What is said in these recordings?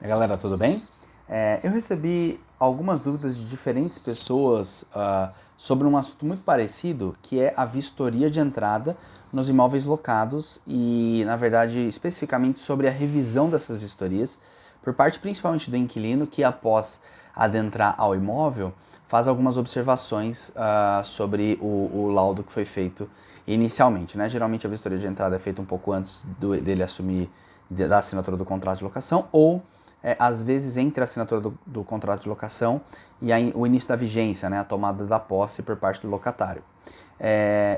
E aí, galera, tudo bem? Eu recebi algumas dúvidas de diferentes pessoas sobre um assunto muito parecido, que é a vistoria de entrada nos imóveis locados e, na verdade, especificamente sobre a revisão dessas vistorias, por parte principalmente do inquilino, que após adentrar ao imóvel, faz algumas observações sobre o laudo que foi feito inicialmente, né? Geralmente a vistoria de entrada é feita um pouco antes dele assumir da assinatura do contrato de locação ou às vezes entre a assinatura do contrato de locação e o início da vigência, né, a tomada da posse por parte do locatário.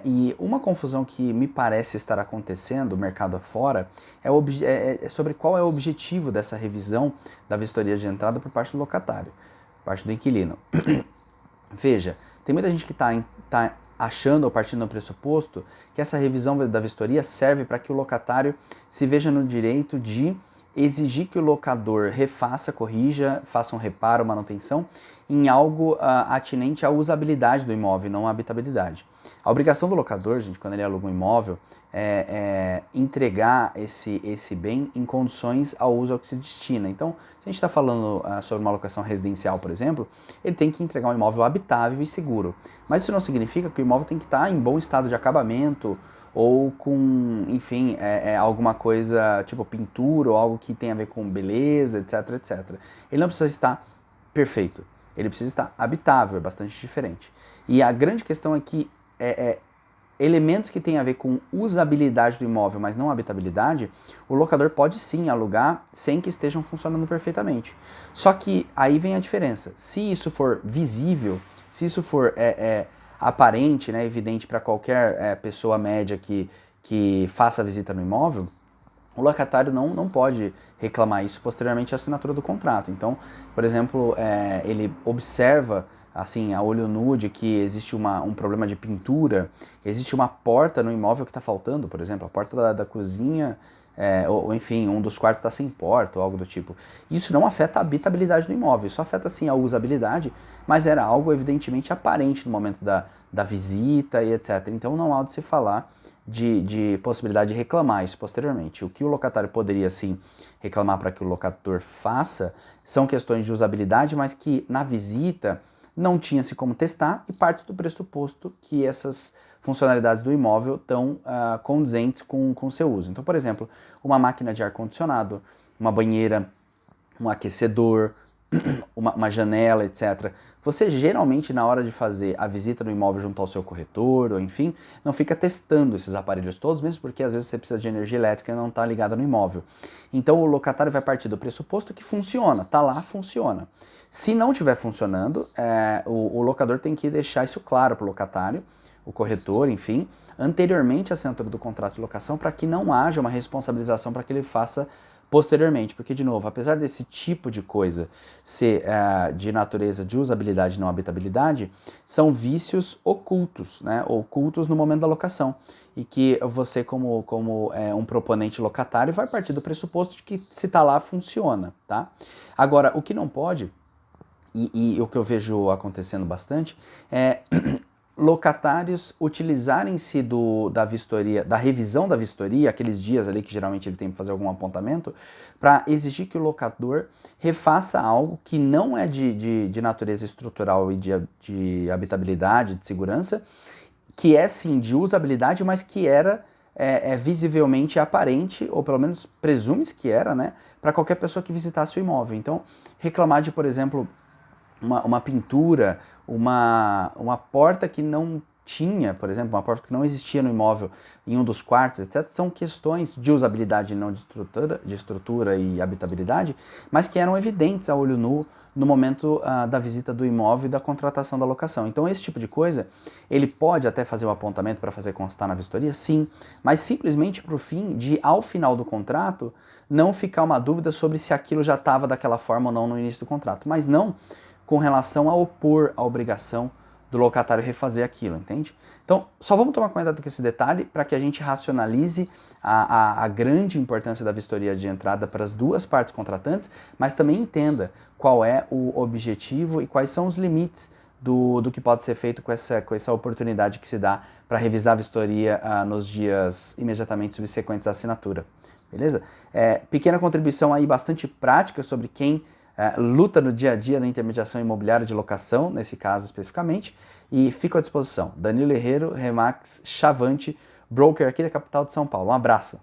E uma confusão que me parece estar acontecendo, mercado afora, é sobre qual é o objetivo dessa revisão da vistoria de entrada por parte do locatário, por parte do inquilino. Veja, tem muita gente que está achando ou partindo do pressuposto que essa revisão da vistoria serve para que o locatário se veja no direito de exigir que o locador refaça, corrija, faça um reparo, manutenção em algo atinente à usabilidade do imóvel, não à habitabilidade. A obrigação do locador, gente, quando ele aluga um imóvel, é entregar esse bem em condições ao uso ao que se destina. Então, se a gente está falando sobre uma locação residencial, por exemplo, ele tem que entregar um imóvel habitável e seguro. Mas isso não significa que o imóvel tem que estar em bom estado de acabamento, ou com, enfim, alguma coisa tipo pintura ou algo que tenha a ver com beleza, etc, etc. Ele não precisa estar perfeito, ele precisa estar habitável, é bastante diferente. E a grande questão é que elementos que têm a ver com usabilidade do imóvel, mas não habitabilidade, o locador pode sim alugar sem que estejam funcionando perfeitamente. Só que aí vem a diferença. Se isso for visível, se isso for aparente, né, evidente para qualquer pessoa média que faça a visita no imóvel, o locatário não pode reclamar isso posteriormente à assinatura do contrato. Então, por exemplo, ele observa assim, a olho nu de que existe um problema de pintura, existe uma porta no imóvel que está faltando, por exemplo, a porta da cozinha, ou enfim, um dos quartos está sem porta ou algo do tipo. Isso não afeta a habitabilidade do imóvel, isso afeta sim a usabilidade, mas era algo evidentemente aparente no momento da visita e etc. Então não há de se falar de possibilidade de reclamar isso posteriormente. O que o locatário poderia sim reclamar para que o locador faça são questões de usabilidade, mas que na visita não tinha-se como testar e parte do pressuposto que essas funcionalidades do imóvel estão condizentes com o seu uso. Então, por exemplo, uma máquina de ar-condicionado, uma banheira, um aquecedor, uma janela, etc. Você geralmente, na hora de fazer a visita no imóvel junto ao seu corretor, ou enfim, não fica testando esses aparelhos todos, mesmo porque às vezes você precisa de energia elétrica e não está ligada no imóvel. Então o locatário vai partir do pressuposto que funciona, tá lá, funciona. Se não estiver funcionando, o locador tem que deixar isso claro para o locatário, o corretor, enfim, anteriormente à assinatura do contrato de locação, para que não haja uma responsabilização para que ele faça posteriormente, porque, de novo, apesar desse tipo de coisa ser de natureza de usabilidade e não habitabilidade, são vícios ocultos, né? Ocultos no momento da locação, e que você, como um proponente locatário, vai partir do pressuposto de que se está lá, funciona, tá? Agora, o que não pode, e o que eu vejo acontecendo bastante, é locatários utilizarem-se da vistoria, da revisão da vistoria, aqueles dias ali que geralmente ele tem que fazer algum apontamento, para exigir que o locador refaça algo que não é de natureza estrutural e de habitabilidade, de segurança, que é sim de usabilidade, mas que era visivelmente aparente, ou pelo menos presume-se que era, né, para qualquer pessoa que visitasse o imóvel. Então, reclamar de, por exemplo, uma pintura, uma porta que não tinha, por exemplo, uma porta que não existia no imóvel em um dos quartos, etc., são questões de usabilidade, não de estrutura e habitabilidade, mas que eram evidentes a olho nu no momento da visita do imóvel e da contratação da locação. Então, esse tipo de coisa, ele pode até fazer o apontamento para fazer constar na vistoria, sim, mas simplesmente para o fim de, ao final do contrato, não ficar uma dúvida sobre se aquilo já estava daquela forma ou não no início do contrato, mas não com relação a opor a obrigação do locatário refazer aquilo, entende? Então, só vamos tomar cuidado com esse detalhe para que a gente racionalize a grande importância da vistoria de entrada para as duas partes contratantes, mas também entenda qual é o objetivo e quais são os limites do que pode ser feito com essa oportunidade que se dá para revisar a vistoria nos dias imediatamente subsequentes à assinatura. beleza? Pequena contribuição aí bastante prática sobre quem luta no dia a dia na intermediação imobiliária de locação, nesse caso especificamente, e fico à disposição. Danilo Herrero, Remax Chavante, broker aqui da capital de São Paulo. Um abraço.